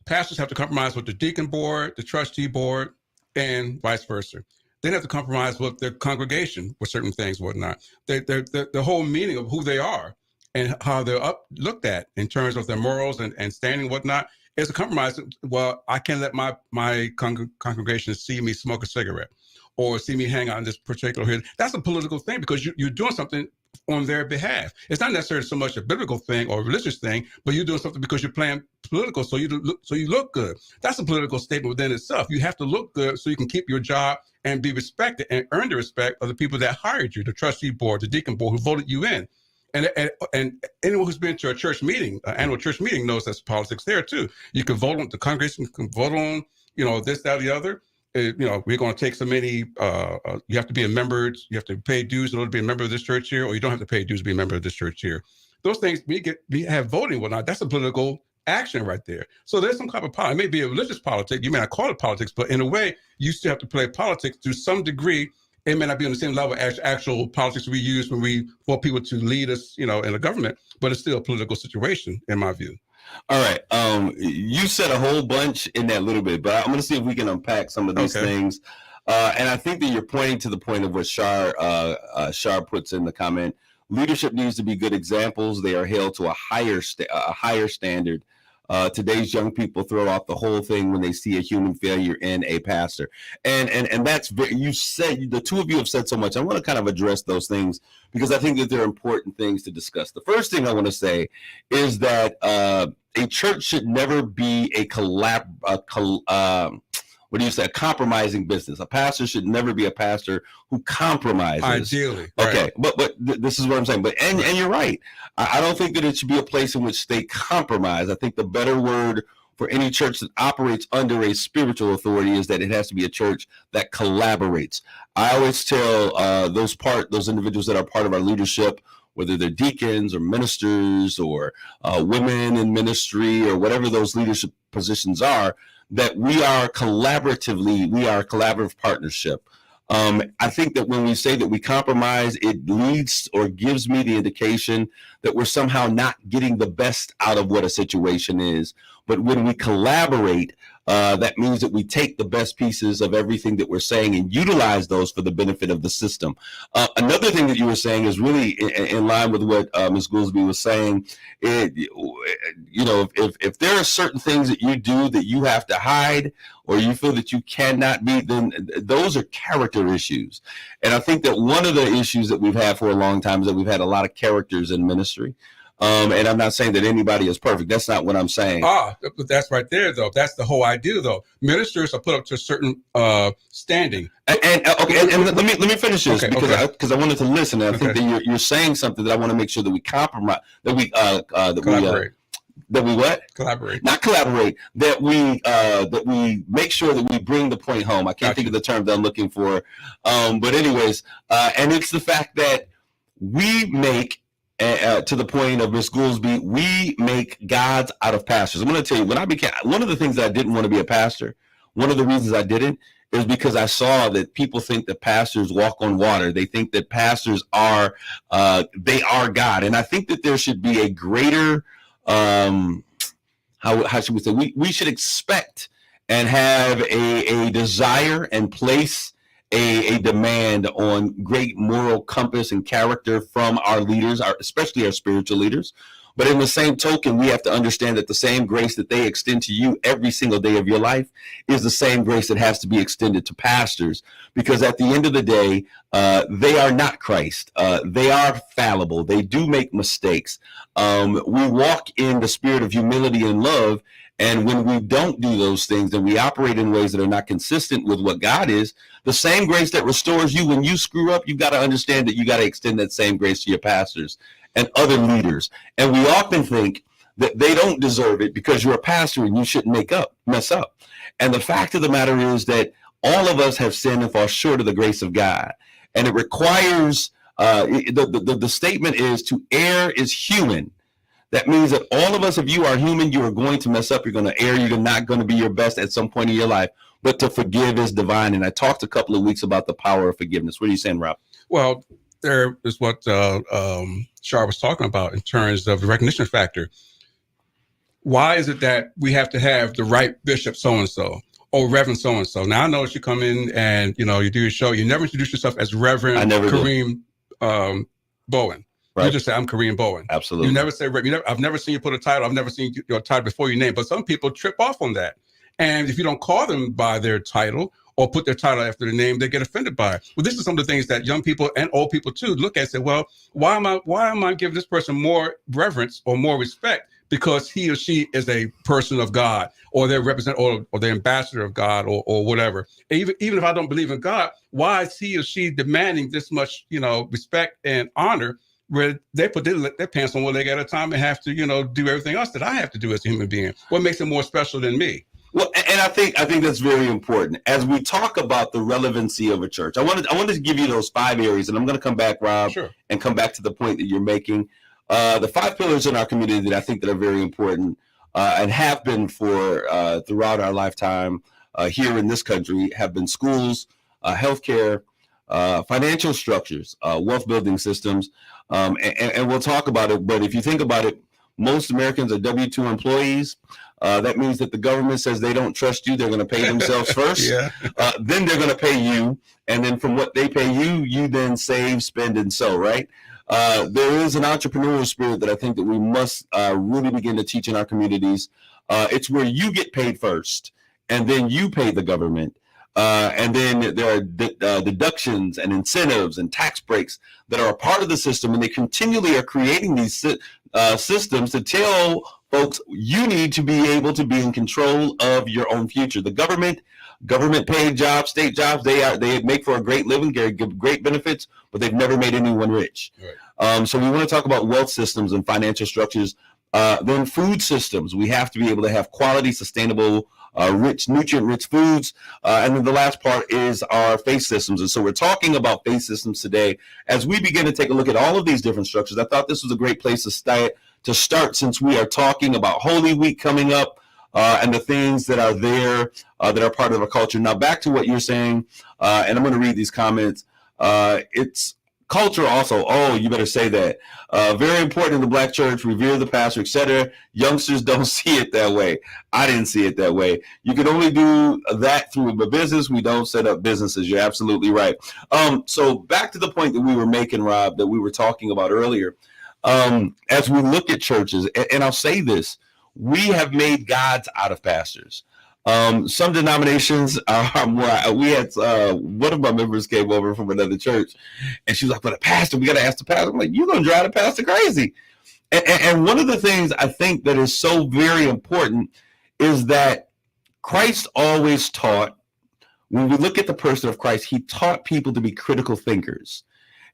Pastors have to compromise with the deacon board, the trustee board, and vice versa. They have to compromise with their congregation with certain things, whatnot. The whole meaning of who they are and how they're looked at in terms of their morals and standing, whatnot, is a compromise. Well, I can't let my congregation see me smoke a cigarette or see me hang out in this particular hill. That's a political thing, because you're doing something on their behalf. It's not necessarily so much a biblical thing or a religious thing, but you're doing something because you're playing political, so you look good. That's a political statement within itself. You have to look good so you can keep your job and be respected and earn the respect of the people that hired you, the trustee board, the deacon board, who voted you in. And anyone who's been to a church meeting, an annual church meeting, knows that's politics there too. You can vote on, the congregation can vote on, this, that, or the other. We're going to take so many, you have to be a member, you have to pay dues in order to be a member of this church here, or you don't have to pay dues to be a member of this church here. Those things, we have voting and whatnot. That's a political action right there. So there's some kind of politics. It may be a religious politics. You may not call it politics, but in a way, you still have to play politics to some degree. It may not be on the same level as actual politics we use when we want people to lead us, in a government, but it's still a political situation, in my view. All right. You said a whole bunch in that little bit, but I'm going to see if we can unpack some of these things. And I think that you're pointing to the point of what Shar puts in the comment. Leadership needs to be good examples. They are held to a higher standard. Today's young people throw off the whole thing when they see a human failure in a pastor. And that's very, you said, the two of you have said so much. I want to kind of address those things because I think that they're important things to discuss. The first thing I want to say is that a church should never be a compromising business. A pastor should never be a pastor who compromises. Ideally. Okay. Right. But this is what I'm saying. And you're right. I don't think that it should be a place in which they compromise. I think the better word for any church that operates under a spiritual authority is that it has to be a church that collaborates. I always tell those individuals that are part of our leadership, whether they're deacons or ministers or women in ministry or whatever those leadership positions are, that we are a collaborative partnership. I think that when we say that we compromise, it leads or gives me the indication that we're somehow not getting the best out of what a situation is. But when we collaborate, that means that we take the best pieces of everything that we're saying and utilize those for the benefit of the system. Another thing that you were saying is really in line with what Ms. Goolsby was saying. If there are certain things that you do that you have to hide or you feel that you cannot be, then those are character issues. And I think that one of the issues that we've had for a long time is that we've had a lot of characters in ministry. And I'm not saying that anybody is perfect. That's not what I'm saying. But that's right there, though. That's the whole idea, though. Ministers are put up to a certain standing. And let me finish this because I wanted to listen. And I think that you're saying something that I want to make sure that we compromise, that we collaborate. That we what? Collaborate. Not collaborate. That we make sure that we bring the point home. I can't think of the term that I'm looking for. But anyways, and it's the fact that we make. To the point of Ms. Goolsby, we make gods out of pastors. I'm going to tell you, when I became, one of the things I didn't want to be a pastor, one of the reasons I didn't is because I saw that people think that pastors walk on water. They think that pastors are, they are God. And I think that there should be a greater, how should we say, we should expect and have a desire and place a demand on great moral compass and character from our leaders, especially our spiritual leaders. But in the same token, we have to understand that the same grace that they extend to you every single day of your life is the same grace that has to be extended to pastors, because at the end of the day, they are not Christ. They are fallible. They do make mistakes. We walk in the spirit of humility and love. And when we don't do those things, then we operate in ways that are not consistent with what God is. The same grace that restores you when you screw up, you've got to understand that you got to extend that same grace to your pastors and other leaders. And we often think that they don't deserve it because you're a pastor and you shouldn't mess up. And the fact of the matter is that all of us have sinned and fall short of the grace of God. And it requires, the statement is, to err is human. That means that all of us, if you are human, you are going to mess up. You're going to err. You're not going to be your best at some point in your life. But to forgive is divine. And I talked a couple of weeks about the power of forgiveness. What are you saying, Rob? Well, there is what Shar was talking about in terms of the recognition factor. Why is it that we have to have the right bishop so-and-so or Reverend so-and-so? Now, I know you come in and, you do your show. You never introduce yourself as Reverend Kareem Bowen. Right. You just say, I'm Kareem Bowen. Absolutely. You never say, I've never seen you put a title. I've never seen your title before your name. But some people trip off on that. And if you don't call them by their title or put their title after their name, they get offended by it. Well, this is some of the things that young people and old people too look at and say, well, why am I giving this person more reverence or more respect because he or she is a person of God, or they're representative or the ambassador of God, or whatever. Even if I don't believe in God, why is he or she demanding this much, respect and honor, where they put their pants on one leg at a time and have to, do everything else that I have to do as a human being? What makes them more special than me? Well, and I think that's very important as we talk about the relevancy of a church. I wanted to give you those 5 areas, and I'm going to come back, Rob, sure, and come back to the point that you're making. The 5 pillars in our community that I think that are very important and have been for throughout our lifetime here in this country have been schools, healthcare, financial structures, wealth building systems, and we'll talk about it. But if you think about it, most Americans are W-2 employees. That means that the government says they don't trust you. They're going to pay themselves first. Then they're going to pay you. And then from what they pay you, you then save, spend, and sow, right? There is an entrepreneurial spirit that I think that we must really begin to teach in our communities. It's where you get paid first, and then you pay the government. And then there are deductions and incentives and tax breaks that are a part of the system, and they continually are creating these systems to tell folks you need to be able to be in control of your own future. The government paid jobs, state jobs, they make for a great living, give great benefits, but they've never made anyone rich. Right. So we want to talk about wealth systems and financial structures. Then food systems. We have to be able to have quality, sustainable, nutrient-rich foods. And then the last part is our faith systems. And so we're talking about faith systems today. As we begin to take a look at all of these different structures, I thought this was a great place to start since we are talking about Holy Week coming up and the things that are there that are part of our culture. Now, back to what you're saying, and I'm going to read these comments. It's culture also. Oh, you better say that. Very important in the Black church, revere the pastor, etc. Youngsters don't see it that way. I didn't see it that way. You can only do that through a business. We don't set up businesses. You're absolutely right. So back to the point that we were making, Rob, that we were talking about earlier. As we look at churches, and I'll say this, we have made gods out of pastors. Some denominations are more. We had one of my members came over from another church, and she was like, "But a pastor, we got to ask the pastor." I'm like, "You're gonna drive the pastor crazy." And one of the things I think that is so very important is that Christ always taught. When we look at the person of Christ, he taught people to be critical thinkers.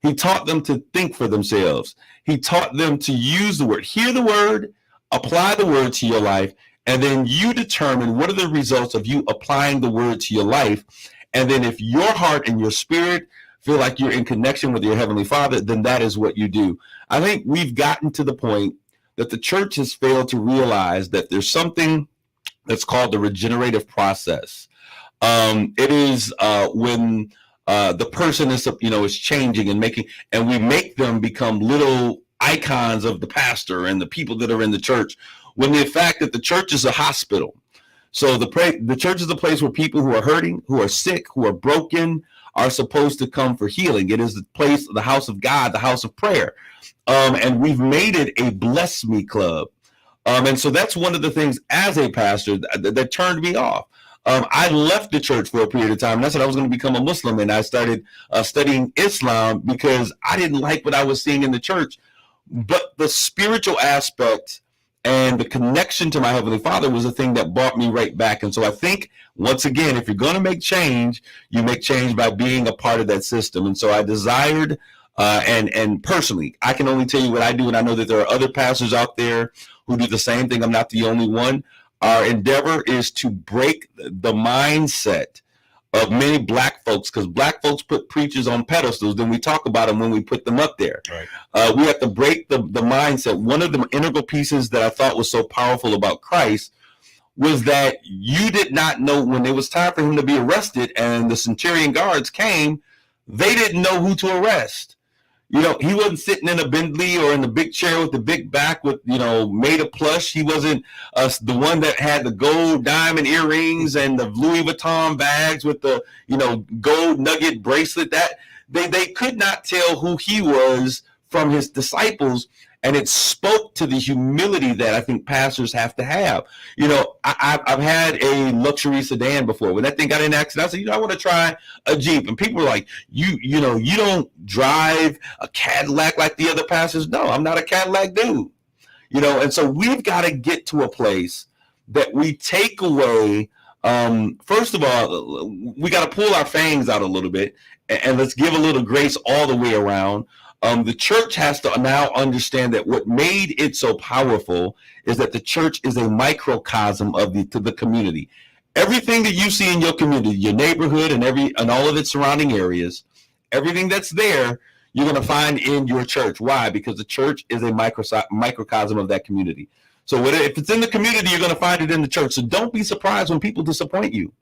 He taught them to think for themselves. He taught them to use the word, hear the word, apply the word to your life, and then you determine what are the results of you applying the word to your life. And then if your heart and your spirit feel like you're in connection with your Heavenly Father, then that is what you do. I think we've gotten to the point that the church has failed to realize that there's something that's called the regenerative process. It is when the person is changing and we make them become little icons of the pastor and the people that are in the church, when the fact that the church is a hospital. So the church is a place where people who are hurting, who are sick, who are broken, are supposed to come for healing. It is the place, the house of God, the house of prayer. And we've made it a bless me club. And so that's one of the things as a pastor that turned me off. I left the church for a period of time. And I said I was going to become a Muslim, and I started studying Islam because I didn't like what I was seeing in the church. But the spiritual aspect and the connection to my Heavenly Father was the thing that brought me right back. And so I think, once again, if you're going to make change, you make change by being a part of that system. And so I desired, and personally, I can only tell you what I do. And I know that there are other pastors out there who do the same thing. I'm not the only one. Our endeavor is to break the mindset of many Black folks, because Black folks put preachers on pedestals, then we talk about them when we put them up there. Right. We have to break the mindset. One of the integral pieces that I thought was so powerful about Christ was that you did not know when it was time for him to be arrested and the centurion guards came, they didn't know who to arrest. You know, he wasn't sitting in a Bentley or in the big chair with the big back with, you know, made of plush. He wasn't the one that had the gold diamond earrings and the Louis Vuitton bags with the, you know, gold nugget bracelet. That they could not tell who he was from his disciples. And it spoke to the humility that I think pastors have to have. You know, I've had a luxury sedan before. When that thing got in an accident, I said, you know, I want to try a Jeep. And people were like, you know, you don't drive a Cadillac like the other pastors. No, I'm not a Cadillac dude. You know, and so we've got to get to a place that we take away. First of all, we got to pull our fangs out a little bit and let's give a little grace all the way around. The church has to now understand that what made it so powerful is that the church is a microcosm of the community. Everything that you see in your community, your neighborhood, and all of its surrounding areas, everything that's there, you're going to find in your church. Why? Because the church is a microcosm of that community. So if it's in the community, you're going to find it in the church. So don't be surprised when people disappoint you.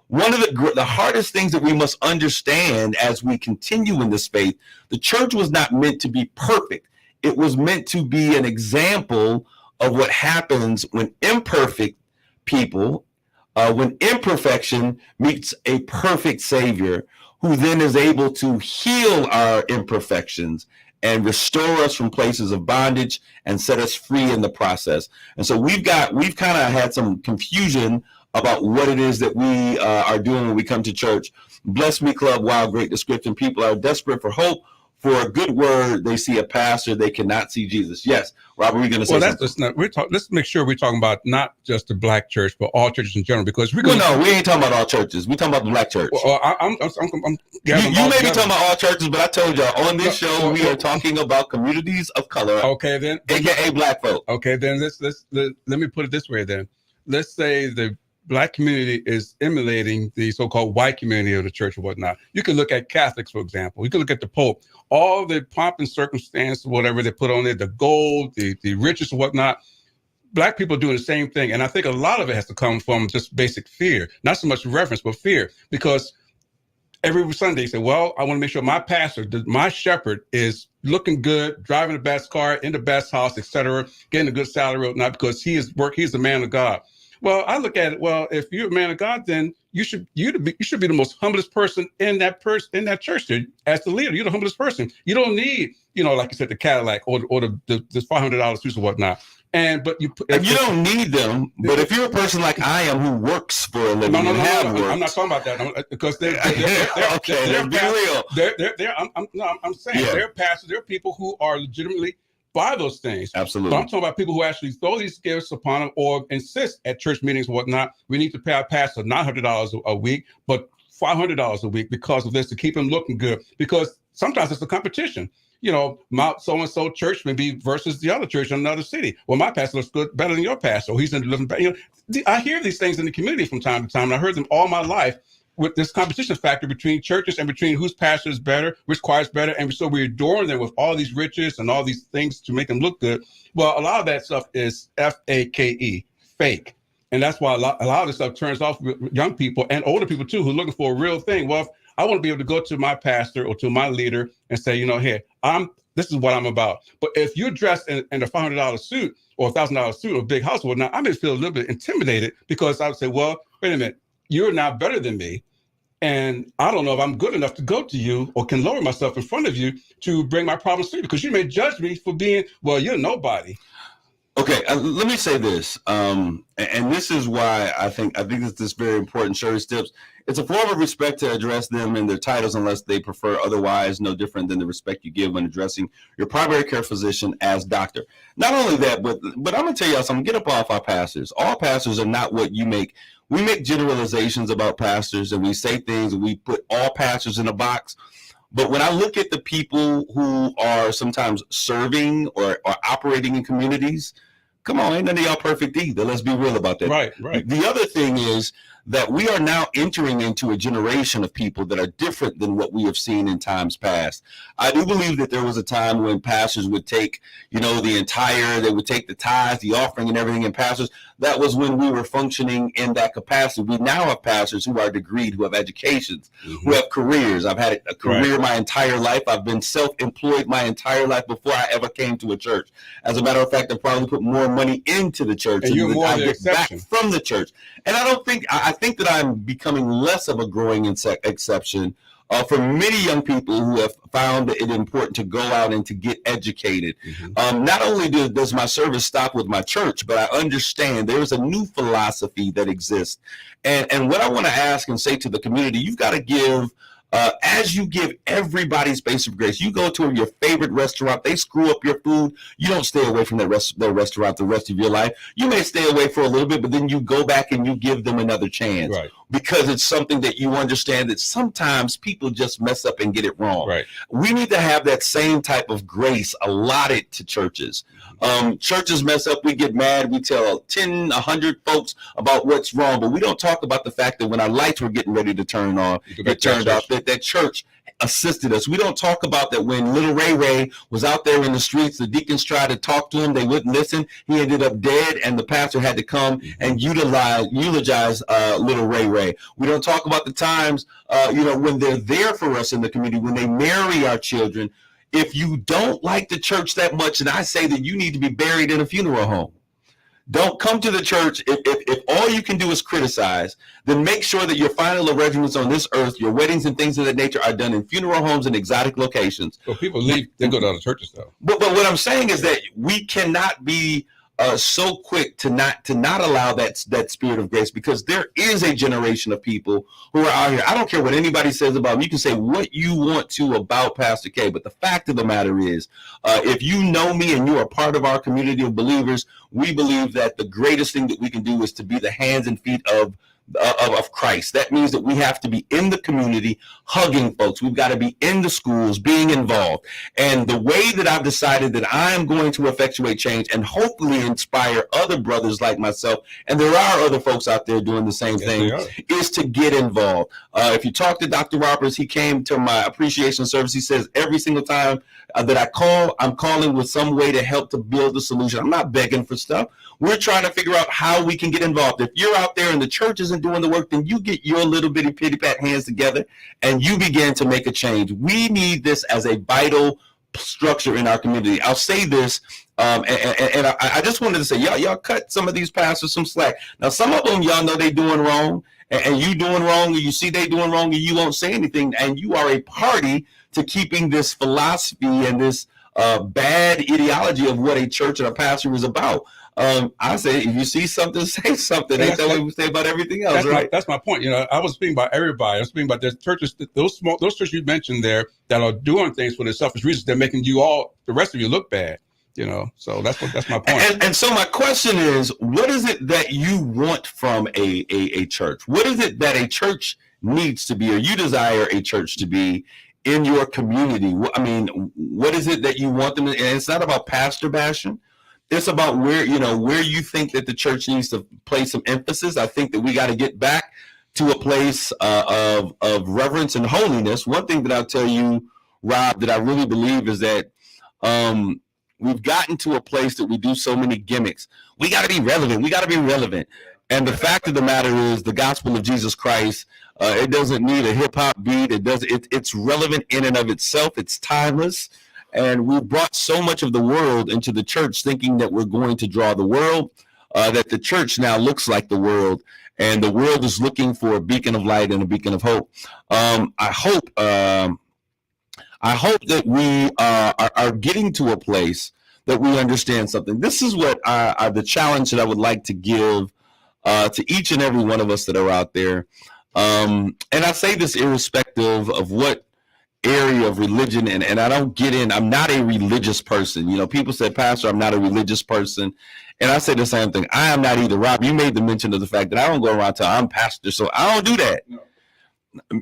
One of the hardest things that we must understand as we continue in this faith, the church was not meant to be perfect. It was meant to be an example of what happens when imperfect people, when imperfection meets a perfect Savior, who then is able to heal our imperfections and restore us from places of bondage and set us free in the process. And so we've kind of had some confusion about what it is that we are doing when we come to church. Bless Me Club, wow, great description. People are desperate for hope, for a good word. They see a pastor, they cannot see Jesus. Yes, Robert, we're going to say something. That's not, let's make sure we're talking about not just the Black church, but all churches in general. Because no, we ain't talking about all churches. We're talking about the Black church. Well, I'm you may be talking about all churches, but I told y'all on this show we are talking about communities of color. Okay, then, aka Black folk. Okay, then let me put it this way. Then let's say the Black community is emulating the so-called white community of the church or whatnot. You can look at Catholics, for example. You can look at the Pope. All the pomp and circumstance, whatever they put on there, the gold, the riches and whatnot. Black people are doing the same thing. And I think a lot of it has to come from just basic fear. Not so much reverence, but fear. Because every Sunday you say, well, I want to make sure my pastor, my shepherd is looking good, driving the best car, in the best house, etc., getting a good salary or whatnot, because he's the man of God. Well, I look at it. Well, if you're a man of God, then you should be the most humblest person in that church. As the leader, you're the humblest person. You don't need, like you said, the Cadillac or the $500 suits or whatnot. But you don't need them. But if you're a person like I am who works for a living, I'm not talking about that because they're I'm saying they're pastors. They're people who are legitimately buy those things. Absolutely. But I'm talking about people who actually throw these gifts upon them or insist at church meetings and whatnot. We need to pay our pastor not $100 a week, but $500 a week because of this, to keep him looking good. Because sometimes it's a competition. Mount so-and-so church may be versus the other church in another city. Well, my pastor looks good, better than your pastor. Or he's in living better. I hear these things in the community from time to time, and I heard them all my life, with this competition factor between churches and between whose pastor is better, which choir is better. And so we adorn them with all these riches and all these things to make them look good. Well, a lot of that stuff is FAKE, fake. And that's why a lot of this stuff turns off young people and older people too, who are looking for a real thing. Well, if I want to be able to go to my pastor or to my leader and say, hey, this is what I'm about. But if you're dressed in a $500 suit or $1,000 suit or a big house or whatnot, I may feel a little bit intimidated, because I would say, well, wait a minute. You're now better than me, And I don't know if I'm good enough to go to you or can lower myself in front of you to bring my problems to you, because you may judge me for being, well, you're nobody. Okay, let me say this, and this is why I think it's this very important. Sherry Stips, it's a form of respect to address them in their titles unless they prefer otherwise, no different than the respect you give when addressing your primary care physician as doctor. Not only that, but I'm going to tell y'all something, get up off our pastors. All pastors are not what you make. We make generalizations about pastors, and we say things, and we put all pastors in a box. But when I look at the people who are sometimes serving or operating in communities, come on, ain't none of y'all perfect either. Let's be real about that. Right. The other thing is that we are now entering into a generation of people that are different than what we have seen in times past. I do believe that there was a time when pastors would take, they would take the tithes, the offering and everything, and pastors, that was when we were functioning in that capacity. We now have pastors who are degreed, who have educations, who have careers. I've had a career my entire life. I've been self-employed my entire life before I ever came to a church. As a matter of fact, I probably put more money into the church and you're more I the get exception back from the church. And I think that I'm becoming less of a growing exception for many young people who have found it important to go out and to get educated. Not only does my service stop with my church, but I understand there's a new philosophy that exists. And what I want to ask and say to the community, you've got to give, as you give everybody space of grace. You go to your favorite restaurant, they screw up your food. You don't stay away from their restaurant the rest of your life. You may stay away for a little bit, but then you go back and you give them another chance. Right. Because it's something that you understand that sometimes people just mess up and get it wrong. Right. We need to have that same type of grace allotted to churches. Churches mess up, we get mad, we tell 10, 100 folks about what's wrong, but we don't talk about the fact that when our lights were getting ready to turn on, it turned off, that church assisted us. We don't talk about that when little Ray was out there in the streets, the deacons tried to talk to him, they wouldn't listen, he ended up dead, and the pastor had to come and eulogize little Ray. We don't talk about the times when they're there for us in the community, when they marry our children. If you don't like the church that much, and I say that you need to be buried in a funeral home. Don't come to the church. If all you can do is criticize, then make sure that your final arrangements on this earth, your weddings and things of that nature, are done in funeral homes and exotic locations. So people leave, they go to other churches though. But what I'm saying is that we cannot be so quick to not allow that spirit of grace, because there is a generation of people who are out here. I don't care what anybody says about me. You can say what you want to about Pastor K, but the fact of the matter is, if you know me and you are part of our community of believers, we believe that the greatest thing that we can do is to be the hands and feet of Christ. That means that we have to be in the community, hugging folks. We've got to be in the schools, being involved. And the way that I've decided that I am going to effectuate change and hopefully inspire other brothers like myself, and there are other folks out there doing the same thing, is to get involved. If you talk to Dr. Roberts, he came to my appreciation service. He says every single time that I call, I'm calling with some way to help to build the solution. I'm not begging for stuff. We're trying to figure out how we can get involved. If you're out there and the church isn't doing the work, then you get your little bitty pity pat hands together and you begin to make a change. We need this as a vital structure in our community. I'll say this, and I just wanted to say, y'all cut some of these pastors some slack. Now, some of them, y'all know they doing wrong, and you doing wrong, and you see they doing wrong, and you won't say anything, and you are a party to keeping this philosophy and this bad ideology of what a church and a pastor is about. I say, if you see something, say something. Ain't that what we say about everything else, right? That's my point. I was speaking about everybody. I was speaking about the churches, those churches you mentioned there that are doing things for their selfish reasons. They're making the rest of you look bad. So that's my point. And so my question is, what is it that you want from a church? What is it that a church needs to be, or you desire a church to be in your community? I mean, what is it that you want them to, and it's not about pastor bashing. It's about where you think that the church needs to place some emphasis. I think that we got to get back to a place of reverence and holiness. One thing that I'll tell you, Rob, that I really believe is that we've gotten to a place that we do so many gimmicks. We got to be relevant. And the fact of the matter is, the gospel of Jesus Christ, it doesn't need a hip hop beat. It's relevant in and of itself. It's timeless. And we brought so much of the world into the church, thinking that we're going to draw the world, that the church now looks like the world. and the world is looking for a beacon of light and a beacon of hope. I hope that we are getting to a place that we understand something. This is what the challenge that I would like to give to each and every one of us that are out there. And I say this irrespective of what area of religion, and I don't get in. I'm not a religious person. You know, people say, Pastor, I'm not a religious person. And I say the same thing. I am not either. Rob, you made the mention of the fact that I don't go around telling I'm pastor, so I don't do that. No.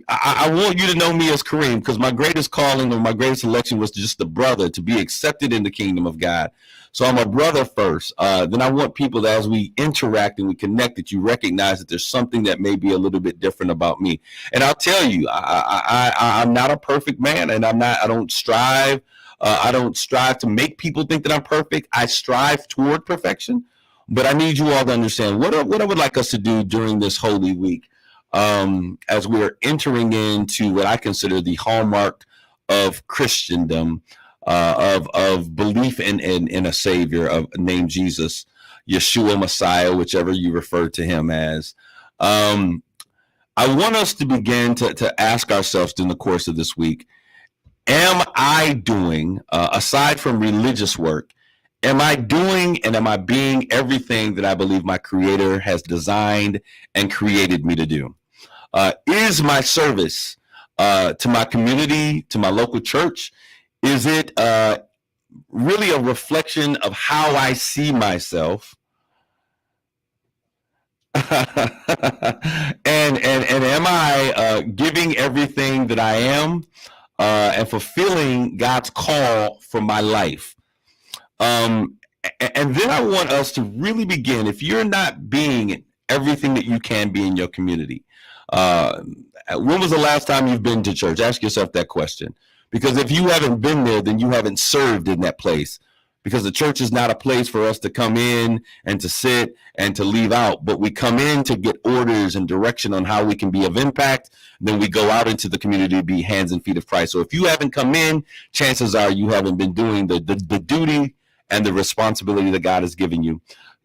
I want you to know me as Kareem, because my greatest calling or my greatest election was just a brother, to be accepted in the kingdom of God. So I'm a brother first. Then I want people that as we interact and we connect, that you recognize that there's something that may be a little bit different about me. And I'll tell you, I'm not a perfect man, and I don't strive to make people think that I'm perfect. I strive toward perfection. But I need you all to understand what I would like us to do during this Holy Week. As we're entering into what I consider the hallmark of Christendom, of belief in a Savior named Jesus, Yeshua, Messiah, whichever you refer to him as. I want us to begin to ask ourselves in the course of this week, am I doing, aside from religious work, am I doing and am I being everything that I believe my Creator has designed and created me to do? Is my service to my community, to my local church, is it really a reflection of how I see myself? and am I giving everything that I am and fulfilling God's call for my life? And then I want us to really begin, if you're not being everything that you can be in your community, when was the last time you've been to church? Ask yourself that question. Because if you haven't been there, then you haven't served in that place. Because the church is not a place for us to come in and to sit and to leave out, but we come in to get orders and direction on how we can be of impact. Then we go out into the community to be hands and feet of Christ. So if you haven't come in, chances are you haven't been doing the duty and the responsibility that God has given you.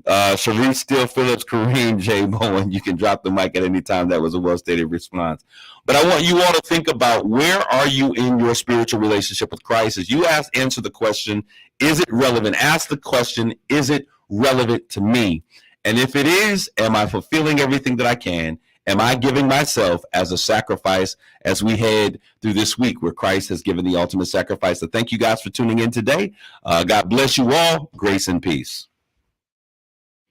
Sharice Steele Phillips, Kareem J. Bowen, you can drop the mic at any time. That was a well-stated response. But I want you all to think about, where are you in your spiritual relationship with Christ? As you answer the question, is it relevant? Ask the question, is it relevant to me? And if it is, am I fulfilling everything that I can? Am I giving myself as a sacrifice as we head through this week where Christ has given the ultimate sacrifice? So thank you guys for tuning in today. God bless you all. Grace and peace.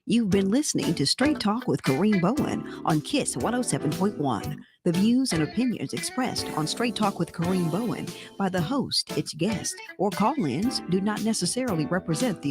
You've been listening to Straight Talk with Kareem Bowen on KISS 107.1. The views and opinions expressed on Straight Talk with Kareem Bowen by the host, its guest, or call-ins do not necessarily represent the